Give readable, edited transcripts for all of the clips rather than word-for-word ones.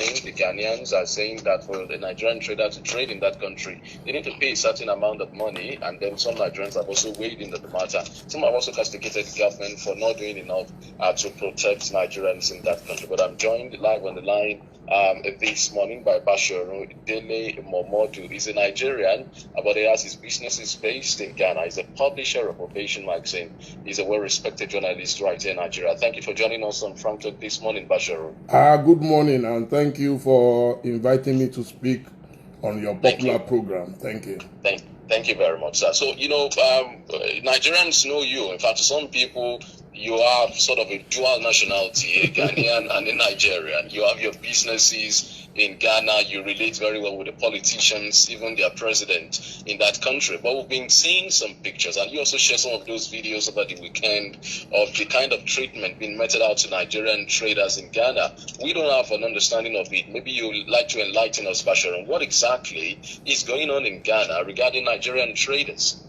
saying, the Ghanaians are saying that for the Nigerian trader to trade in that country, they need to pay a certain amount of money, and then some Nigerians have also weighed into the matter. Some have also castigated the government for not doing enough to protect Nigerians in that country. But I'm joined live on the line this morning by Basharu Dele Momodu. He's a Nigerian, but he has his businesses based in Ghana. He's a publisher of Ovation Magazine. He's a well-respected journalist right here in Nigeria. Thank you for joining us on Frank Talk this morning, Basharu. Good morning, and thank you for inviting me to speak on your popular program. Thank you. Thank you very much, sir. So, Nigerians know you. In fact, some people, you have sort of a dual nationality, a Ghanaian and a Nigerian. You have your businesses in Ghana. You relate very well with the politicians, even their president in that country. But we've been seeing some pictures, and you also share some of those videos over the weekend of the kind of treatment being meted out to Nigerian traders in Ghana. We don't have an understanding of it. Maybe you'd like to enlighten us, Bashar, on what exactly is going on in Ghana regarding Nigerian traders.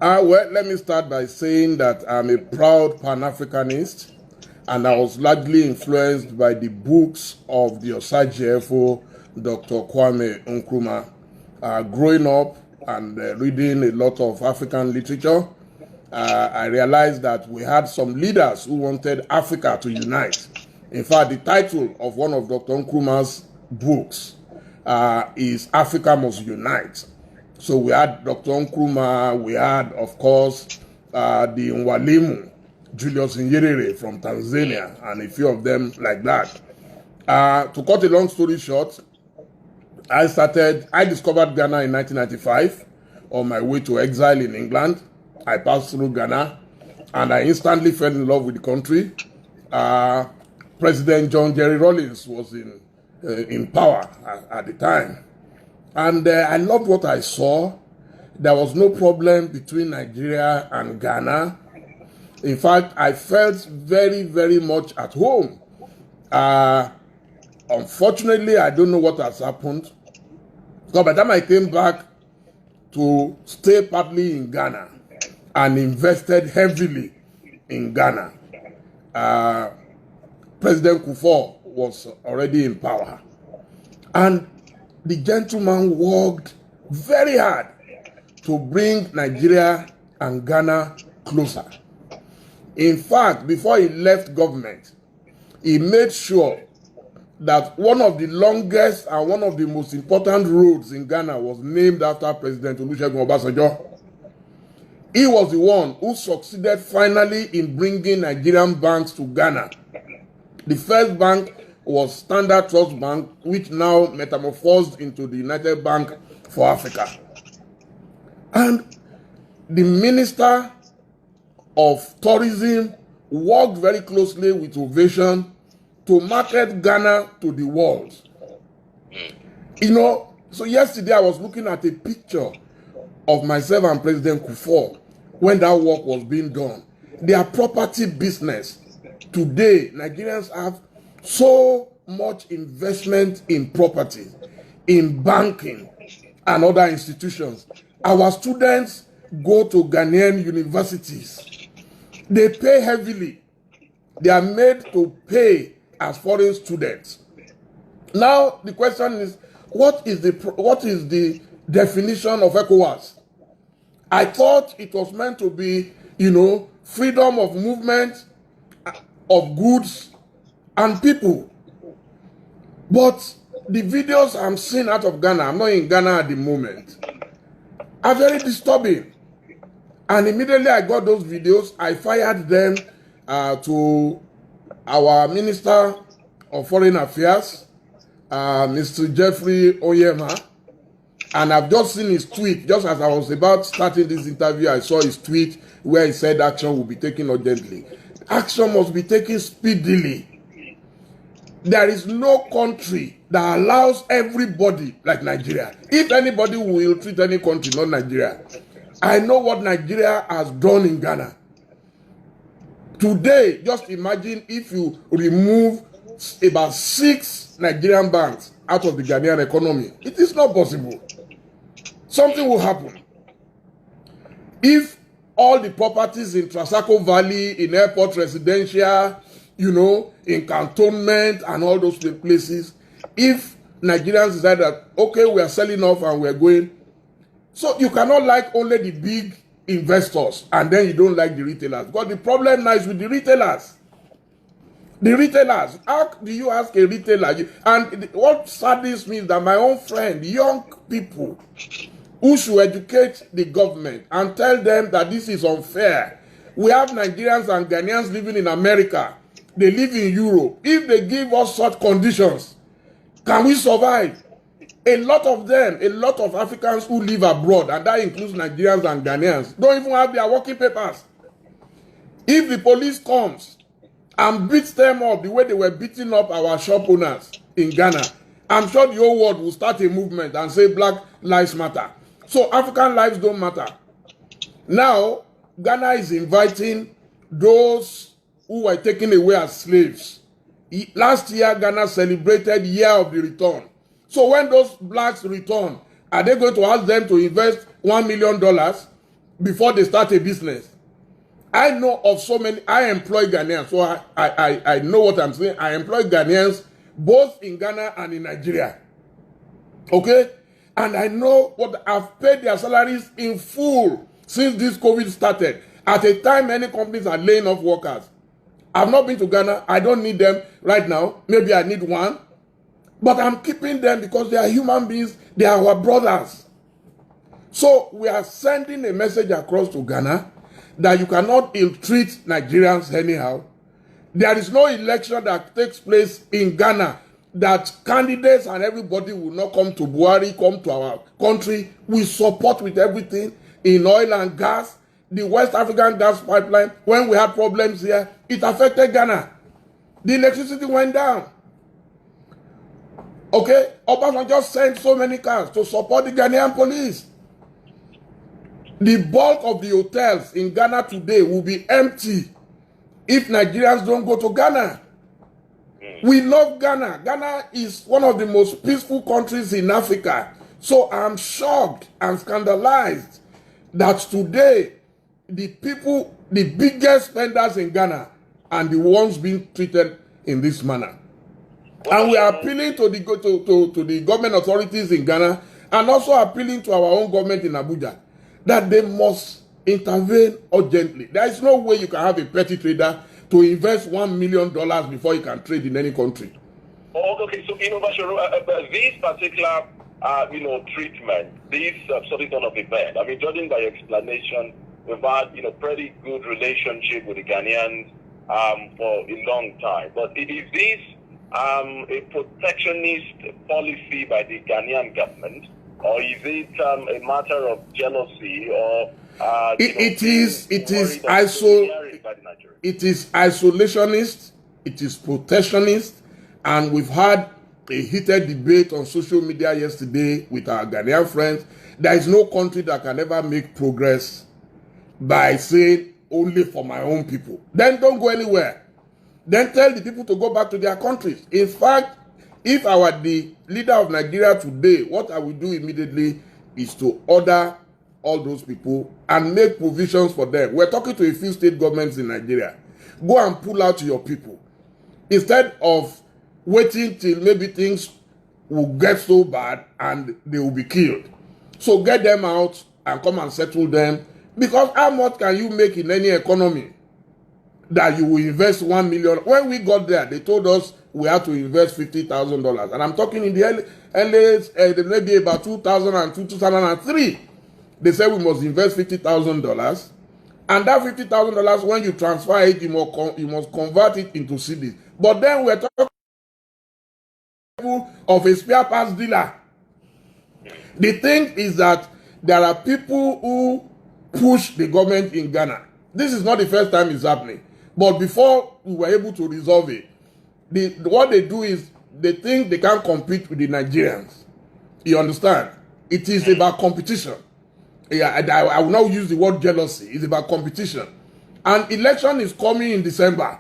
Well, let me start by saying that I'm a proud Pan-Africanist, and I was largely influenced by the books of the Osagyefo, Dr. Kwame Nkrumah. Growing up and reading a lot of African literature, I realized that we had some leaders who wanted Africa to unite. In fact, the title of one of Dr. Nkrumah's books is Africa Must Unite. So we had Dr. Nkrumah, we had, of course, the Mwalimu, Julius Nyerere from Tanzania, and a few of them like that. To cut a long story short, I discovered Ghana in 1995 on my way to exile in England. I passed through Ghana, and I instantly fell in love with the country. President John Jerry Rawlings was in power at the time. And I loved what I saw. There was no problem between Nigeria and Ghana. In fact, I felt very, very much at home. Unfortunately, I don't know what has happened. So by the time I came back to stay partly in Ghana and invested heavily in Ghana, President Kufuor was already in power. And the gentleman worked very hard to bring Nigeria and Ghana closer. In fact, before he left government, he made sure that one of the longest and one of the most important roads in Ghana was named after President Olusegun Obasanjo. He was the one who succeeded finally in bringing Nigerian banks to Ghana. The first bank was Standard Trust Bank, which now metamorphosed into the United Bank for Africa. And the Minister of Tourism worked very closely with Ovation to market Ghana to the world. So yesterday I was looking at a picture of myself and President Kufuor when that work was being done. Their property business. Today, Nigerians have so much investment in property, in banking, and other institutions. Our students go to Ghanaian universities. They pay heavily. They are made to pay as foreign students. Now, the question is, what is the definition of ECOWAS? I thought it was meant to be, freedom of movement of goods and people. But the videos I'm seeing out of Ghana, I'm not in Ghana at the moment, are very disturbing. And immediately I got those videos, I fired them to our Minister of Foreign Affairs, Mr. Jeffrey Oyema. And I've just seen his tweet. Just as I was about starting this interview, I saw his tweet where he said action will be taken urgently. Action must be taken speedily. There is no country that allows everybody like Nigeria. If anybody will treat any country, not Nigeria. I know what Nigeria has done in Ghana. Today, just imagine if you remove about 6 Nigerian banks out of the Ghanaian economy. It is not possible. Something will happen. If all the properties in Trasaco Valley, in Airport Residential, in cantonment and all those places, if Nigerians decide that, okay, we are selling off and we are going. So you cannot like only the big investors and then you don't like the retailers. Because the problem now is with the retailers. The retailers, how do you ask a retailer? And what saddens me is that my own friend, young people, who should educate the government and tell them that this is unfair. We have Nigerians and Ghanaians living in America. They live in Europe. If they give us such conditions, can we survive? A lot of them, a lot of Africans who live abroad, and that includes Nigerians and Ghanaians, don't even have their working papers. If the police comes and beats them up the way they were beating up our shop owners in Ghana, I'm sure the whole world will start a movement and say Black Lives Matter. So African lives don't matter. Now, Ghana is inviting those who were taken away as slaves. Last year, Ghana celebrated Year of the Return. So when those blacks return, are they going to ask them to invest $1 million before they start a business? I know of so many. I employ Ghanaians, so I know what I'm saying. I employ Ghanaians both in Ghana and in Nigeria. Okay? And I know what I've paid their salaries in full since this COVID started. At a time, many companies are laying off workers. I've not been to Ghana. I don't need them right now. Maybe I need one. But I'm keeping them because they are human beings. They are our brothers. So we are sending a message across to Ghana that you cannot ill-treat Nigerians anyhow. There is no election that takes place in Ghana that candidates and everybody will not come to Buhari, come to our country. We support with everything in oil and gas. The West African gas pipeline, when we had problems here, it affected Ghana. The electricity went down. Okay? Obasanjo just sent so many cars to support the Ghanaian police. The bulk of the hotels in Ghana today will be empty if Nigerians don't go to Ghana. We love Ghana. Ghana is one of the most peaceful countries in Africa. So I'm shocked and scandalized that today the people, the biggest spenders in Ghana, are the ones being treated in this manner. And we are appealing to the government authorities in Ghana and also appealing to our own government in Abuja that they must intervene urgently. There is no way you can have a petty trader to invest $1 million before you can trade in any country. Oh, okay, so this particular treatment, this sort of event, I mean, judging by your explanation, we've had pretty good relationship with the Ghanaians for a long time. But is this a protectionist policy by the Ghanaian government, or is it a matter of jealousy, or it is isolationist, it is protectionist, and we've had a heated debate on social media yesterday with our Ghanaian friends. There is no country that can ever make progress by saying only for my own people. Then don't go anywhere. Then tell the people to go back to their countries. In fact, if I were the leader of Nigeria today, what I will do immediately is to order all those people and make provisions for them. We're talking to a few state governments in Nigeria. Go and pull out your people. Instead of waiting till maybe things will get so bad and they will be killed. So get them out and come and settle them. Because how much can you make in any economy that you will invest $1 million? When we got there, they told us we had to invest $50,000. And I'm talking in the early maybe about 2002, 2003. They said we must invest $50,000. And that $50,000, when you transfer it, you must convert it into cedis. But then we're talking of a spare parts dealer. The thing is that there are people who push the government in Ghana. This is not the first time it's happening. But before we were able to resolve it, what they do is they think they can't compete with the Nigerians. You understand? It is about competition. Yeah, I will not use the word jealousy. It's about competition. And election is coming in December.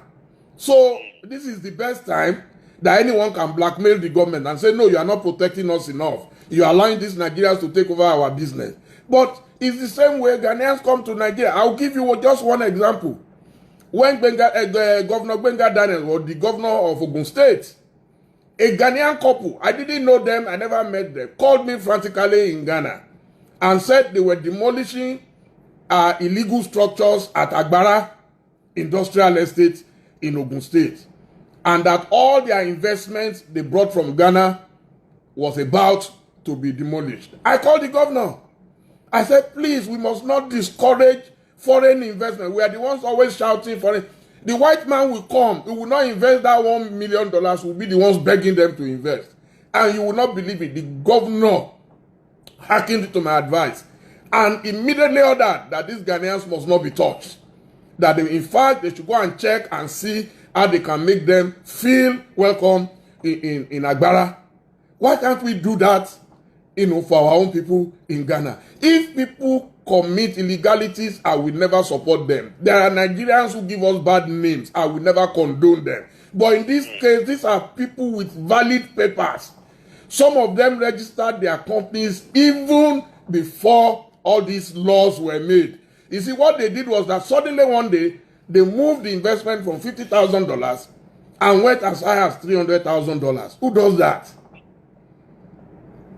So this is the best time that anyone can blackmail the government and say, no, you are not protecting us enough. You are allowing these Nigerians to take over our business. But it's the same way Ghanaians come to Nigeria. I'll give you just one example. When Governor Gbenga Daniel was the governor of Ogun State, A Ghanaian couple, I didn't know them, I never met them, called me frantically in Ghana and said they were demolishing illegal structures at Agbara Industrial Estate in Ogun State, and that all their investments they brought from Ghana was about to be demolished. I called the governor. I said, please, we must not discourage foreign investment. We are the ones always shouting for it. The white man will come. He will not invest that $1 million. We'll be the ones begging them to invest. And you will not believe it. The governor hearkened to my advice and immediately ordered that these Ghanaians must not be touched. That they, in fact, they should go and check and see how they can make them feel welcome in Agbara. Why can't we do that, for our own people in Ghana? If people commit illegalities, I will never support them. There are Nigerians who give us bad names. I will never condone them. But in this case, these are people with valid papers. Some of them registered their companies even before all these laws were made. You see, what they did was that suddenly one day, they moved the investment from $50,000 and went as high as $300,000. Who does that?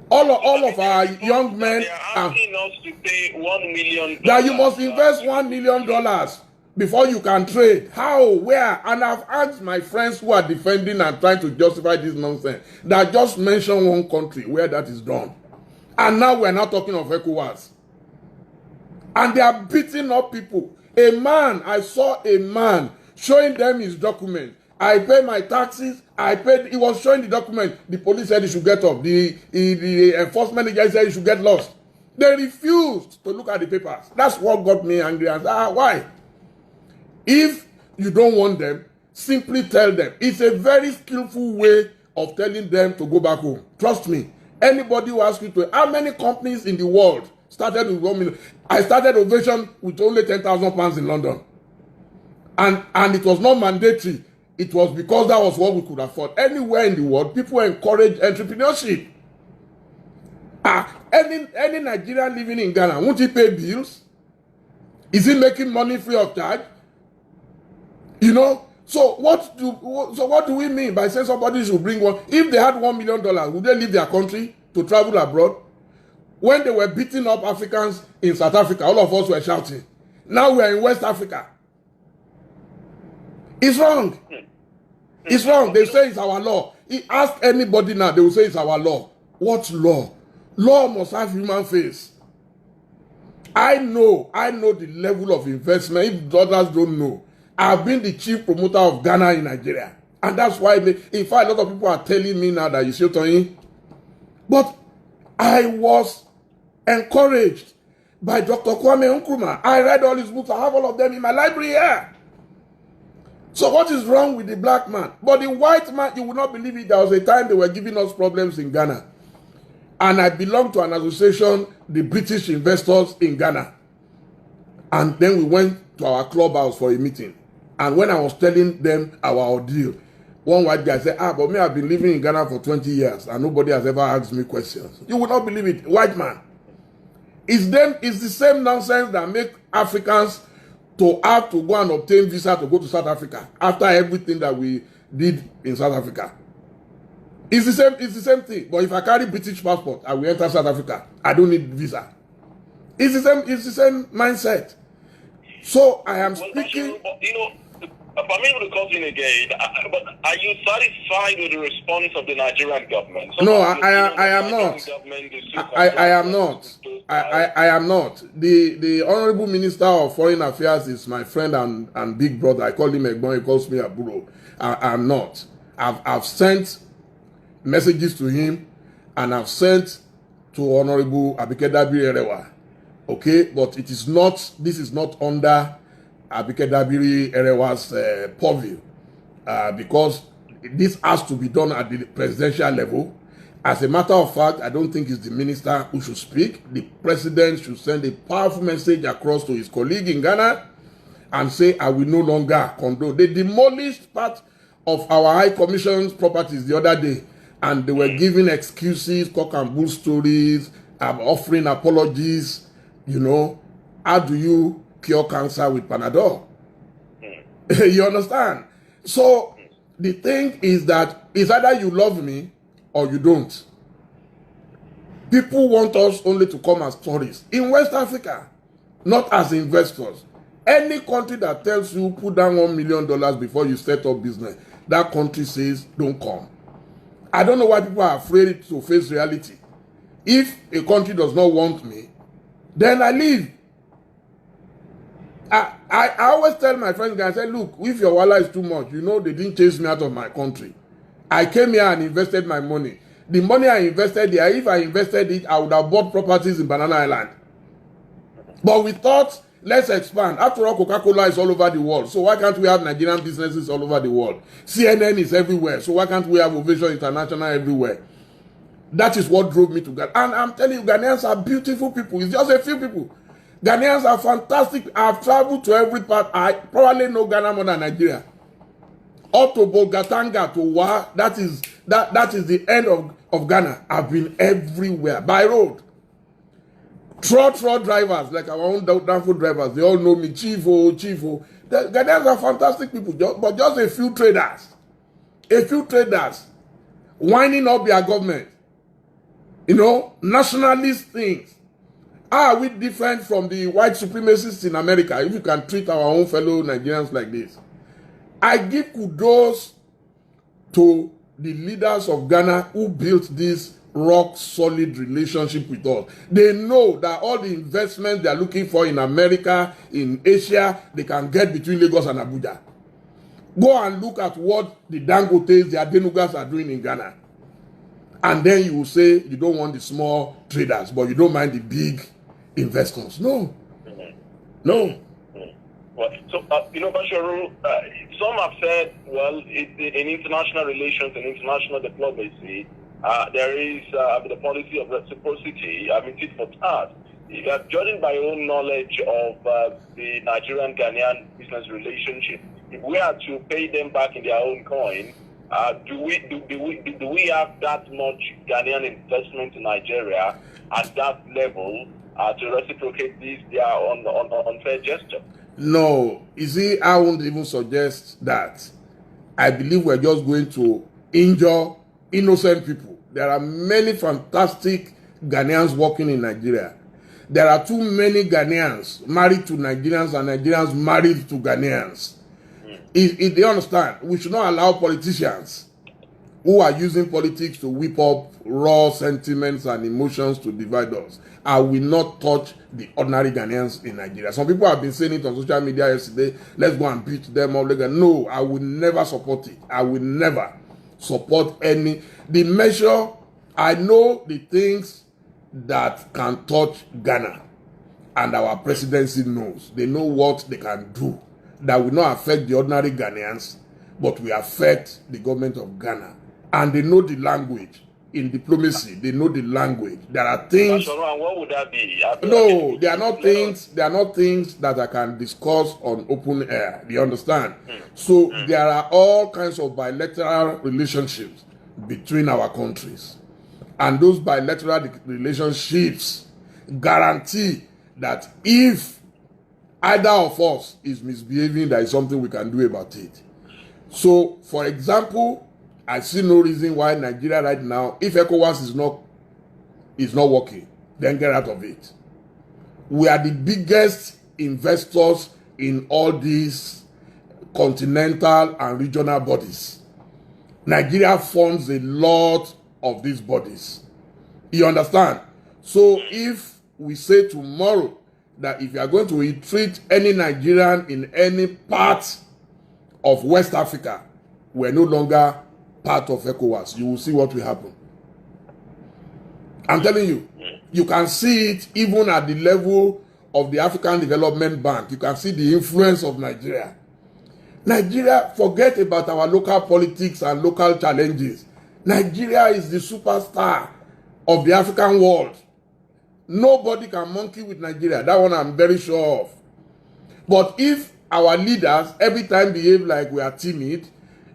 All of our young men are asking us to pay $1 million. That you must invest $1 million before you can trade. How? Where? And I've asked my friends who are defending and trying to justify this nonsense that just mention one country where that is done. And now we're not talking of ECOWAS. And they are beating up people. I saw a man showing them his document. I pay my taxes. He was showing the document. The police said he should get up. The enforcement agent said he should get lost. They refused to look at the papers. That's what got me angry. I said, why? If you don't want them, simply tell them. It's a very skillful way of telling them to go back home. Trust me. Anybody who asks you to, how many companies in the world started with 1 million? I started Ovation with only £10,000 in London. And it was not mandatory. It was because that was what we could afford. Anywhere in the world, people encourage entrepreneurship. Any Nigerian living in Ghana, won't he pay bills? Is he making money free of charge? So what do we mean by saying somebody should bring one? If they had $1 million, would they leave their country to travel abroad? When they were beating up Africans in South Africa, all of us were shouting. Now we are in West Africa. It's wrong. It's wrong. They say it's our law. Ask anybody now, they will say it's our law. What law? Law must have human face. I know the level of investment. If others don't know, I've been the chief promoter of Ghana in Nigeria. And that's why, in fact, a lot of people are telling me now that you see Tony. But I was encouraged by Dr. Kwame Nkrumah. I read all his books. I have all of them in my library here. So what is wrong with the black man? But the white man, you would not believe it. There was a time they were giving us problems in Ghana. And I belonged to an association, the British Investors in Ghana. And then we went to our clubhouse for a meeting. And when I was telling them our ordeal, one white guy said, but me, I've been living in Ghana for 20 years and nobody has ever asked me questions. You would not believe it. White man. It's the same nonsense that make Africans to have to go and obtain visa to go to South Africa after everything that we did in South Africa. It's the same thing. But if I carry British passport, I will enter South Africa. I don't need visa. It's the same mindset. So I am speaking. Permit me to cut in again, but are you satisfied with the response of the Nigerian government? No, I am not. I am not. I am not. The Honorable Minister of Foreign Affairs is my friend and big brother. I call him Egbon, he calls me Aburo. I am not. I've sent messages to him and I've sent to Honorable Abike Dabiri Erewa. Okay, but this is not under Abike Dabiri Erewa's purview because this has to be done at the presidential level. As a matter of fact, I don't think it's the minister who should speak. The president should send a powerful message across to his colleague in Ghana and say, I will no longer condone. They demolished part of our High Commission's properties the other day and they were giving excuses, cock and bull stories, offering apologies. How do you cure cancer with Panadol? You understand? So the thing is that it's either you love me or you don't. People want us only to come as tourists. In West Africa, not as investors. Any country that tells you put down $1 million before you set up business, that country says don't come. I don't know why people are afraid to face reality. If a country does not want me, then I leave. I always tell my friends, I say, look, if your wallet is too much, you know they didn't chase me out of my country. I came here and invested my money. The money I invested here, if I invested it, I would have bought properties in Banana Island. But we thought, let's expand. After all, Coca-Cola is all over the world. So why can't we have Nigerian businesses all over the world? CNN is everywhere. So why can't we have Ovation International everywhere? That is what drove me to Ghana. And I'm telling you, Ghanaians are beautiful people. It's just a few people. Ghanaians are fantastic. I've traveled to every part. I probably know Ghana more than Nigeria. Up to Bogatanga, to Wa, that is the end of Ghana. I've been everywhere by road. Truck drivers, like our own downfall drivers, they all know me. Chivo. The Ghanaians are fantastic people, but just a few traders winding up their government. You know, nationalist things. How are we different from the white supremacists in America if you can treat our own fellow Nigerians like this? I give kudos to the leaders of Ghana who built this rock-solid relationship with us. They know that all the investments they are looking for in America, in Asia, they can get between Lagos and Abuja. Go and look at what the Dangotes, the Adenugas are doing in Ghana. And then you will say you don't want the small traders, but you don't mind the big investors. No. No. Well, so, Basharu, some have said, well, in international relations and international diplomacy, there is the policy of reciprocity, tit for tat. Judging by your own knowledge of the Nigerian-Ghanaian business relationship, if we are to pay them back in their own coin, do we have that much Ghanaian investment in Nigeria at that level to reciprocate this their unfair gesture? No, you see, I won't even suggest that. I believe we're just going to injure innocent people. There are many fantastic Ghanaians working in Nigeria. There are too many Ghanaians married to Nigerians and Nigerians married to Ghanaians. If they understand, we should not allow politicians who are using politics to whip up raw sentiments and emotions to divide us. I will not touch the ordinary Ghanaians in Nigeria. Some people have been saying it on social media yesterday, let's go and beat them up. No, I will never support it. I will never support the measure. I know the things that can touch Ghana, and our presidency knows. They know what they can do that will not affect the ordinary Ghanaians, but will affect the government of Ghana. And they know the language. In diplomacy, they know the language. There are things. And what would that be? No, they are not things. They are not things that I can discuss on open air. Do you understand? So there are all kinds of bilateral relationships between our countries, and those bilateral relationships guarantee that if either of us is misbehaving, there is something we can do about it. So, for example, I see no reason why Nigeria right now, if ECOWAS is not working, then get out of it. We are the biggest investors in all these continental and regional bodies. Nigeria funds a lot of these bodies. You understand? So if we say tomorrow that if you are going to treat any Nigerian in any part of West Africa, we're no longer part of ECOWAS, you will see what will happen. I'm telling you, you can see it even at the level of the African Development Bank. You can see the influence of Nigeria. Nigeria, forget about our local politics and local challenges. Nigeria is the superstar of the African world. Nobody can monkey with Nigeria. That one I'm very sure of. But if our leaders every time behave like we are timid,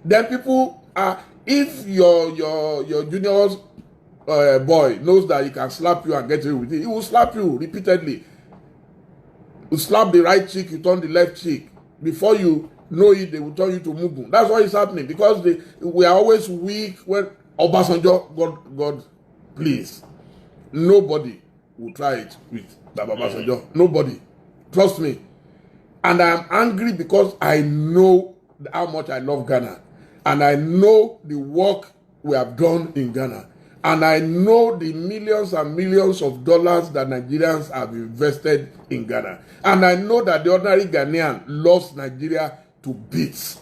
then people are. If your junior boy knows that he can slap you and get away with it, he will slap you repeatedly. You slap the right cheek, you turn the left cheek. Before you know it, they will turn you to Mugu. That's what is happening because we are always weak when Obasanjo, God, please. Nobody will try it with Baba Obasanjo. Nobody. Trust me. And I am angry because I know how much I love Ghana. And I know the work we have done in Ghana. And I know the millions and millions of dollars that Nigerians have invested in Ghana. And I know that the ordinary Ghanaian loves Nigeria to bits.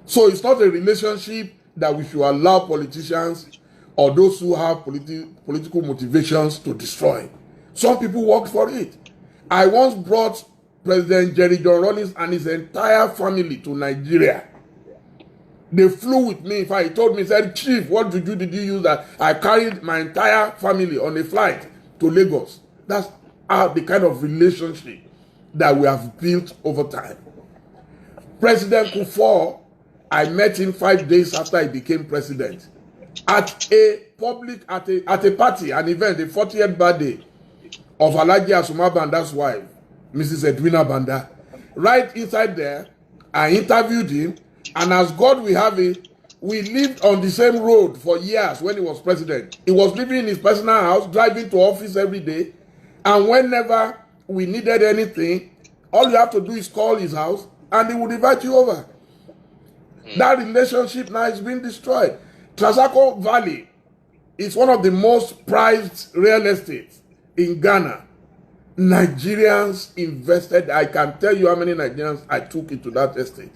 So it's not a relationship that we should allow politicians or those who have political motivations to destroy. Some people worked for it. I once brought President Jerry John Rawlings and his entire family to Nigeria. They flew with me. In fact, he told me, he said, Chief, what did you use that? I carried my entire family on a flight to Lagos. That's the kind of relationship that we have built over time. President Kufuor, I met him 5 days after he became president at a party, an event, the 40th birthday of Alhaji Asuma Banda's wife, Mrs. Edwina Banda. Right inside there, I interviewed him. And as God will have it, we lived on the same road for years when he was president. He was living in his personal house, driving to office every day. And whenever we needed anything, all you have to do is call his house and he would invite you over. That relationship now is being destroyed. Transaco Valley is one of the most prized real estates in Ghana. Nigerians invested. I can tell you how many Nigerians I took into that estate.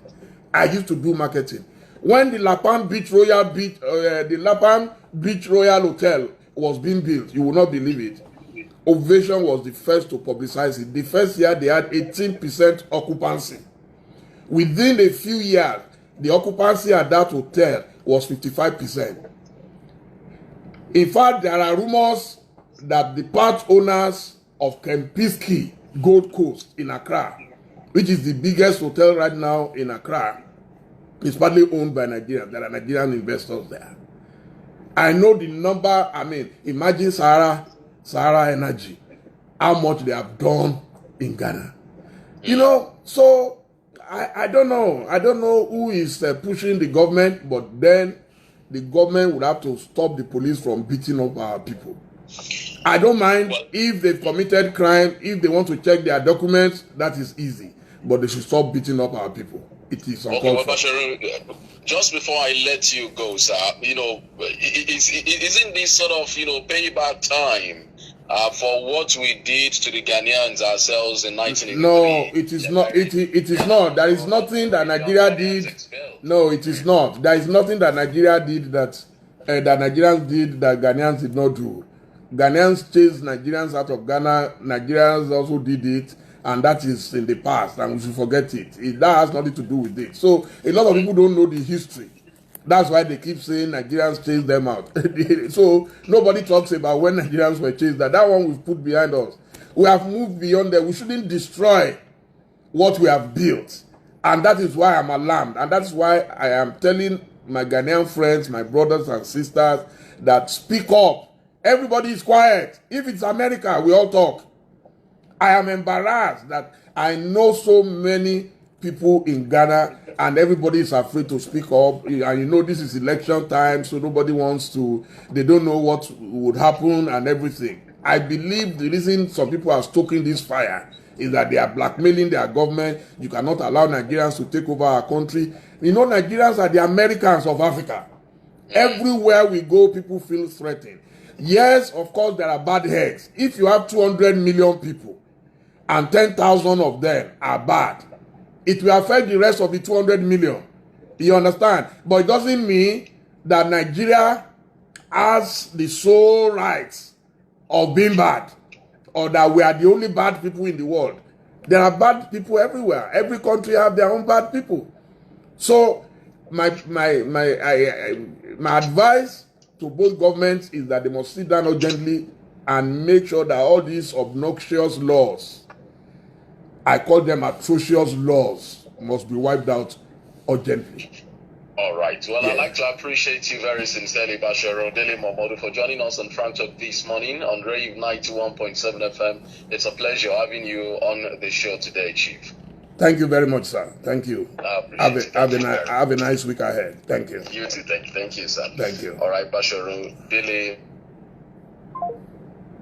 I used to do marketing. When the Lapam Beach Royal Hotel was being built, you will not believe it. Ovation was the first to publicize it. The first year they had 18% occupancy. Within a few years, the occupancy at that hotel was 55%. In fact, there are rumors that the part owners of Kempinski Gold Coast in Accra, which is the biggest hotel right now in Accra, is partly owned by Nigerians. There are Nigerian investors there. I know the number. I mean, imagine Sahara Energy, how much they have done in Ghana. You know, so I don't know. I don't know who is pushing the government, but then the government would have to stop the police from beating up our people. I don't mind if they've committed crime, if they want to check their documents, that is easy. But they should stop beating up our people. It is uncalled for. Just before I let you go, sir, you know, isn't this sort of, you know, payback time for what we did to the Ghanaians ourselves in 1983? No, it is not. It is not. There is nothing that Nigeria did. No, it is not. There is nothing that Nigeria did that Nigerians did that Ghanaians did not do. Ghanaians chased Nigerians out of Ghana. Nigerians also did it. And that is in the past, and we should forget it. That has nothing to do with it. So a lot of people don't know the history. That's why they keep saying Nigerians chased them out. So nobody talks about when Nigerians were chased. That one we've put behind us. We have moved beyond that. We shouldn't destroy what we have built. And that is why I'm alarmed. And that's why I am telling my Ghanaian friends, my brothers and sisters, that speak up. Everybody is quiet. If it's America, we all talk. I am embarrassed that I know so many people in Ghana and everybody is afraid to speak up. And you know, this is election time, so nobody wants to, they don't know what would happen and everything. I believe the reason some people are stoking this fire is that they are blackmailing their government. You cannot allow Nigerians to take over our country. You know, Nigerians are the Americans of Africa. Everywhere we go, people feel threatened. Yes, of course, there are bad heads. If you have 200 million people, and 10,000 of them are bad, it will affect the rest of the 200 million. You understand? But it doesn't mean that Nigeria has the sole rights of being bad, or that we are the only bad people in the world. There are bad people everywhere. Every country have their own bad people. So my advice to both governments is that they must sit down urgently and make sure that all these obnoxious laws, I call them atrocious laws, must be wiped out urgently. All right. Well, I'd like to appreciate you very sincerely, Bashir Dele Momodu, for joining us on Frank Talk this morning on Rave 91.7 FM. It's a pleasure having you on the show today, Chief. Thank you very much, sir. Thank you. Have Have a nice week ahead. Thank you. You too. Thank you, sir. Thank you. All right, Basharu Dele.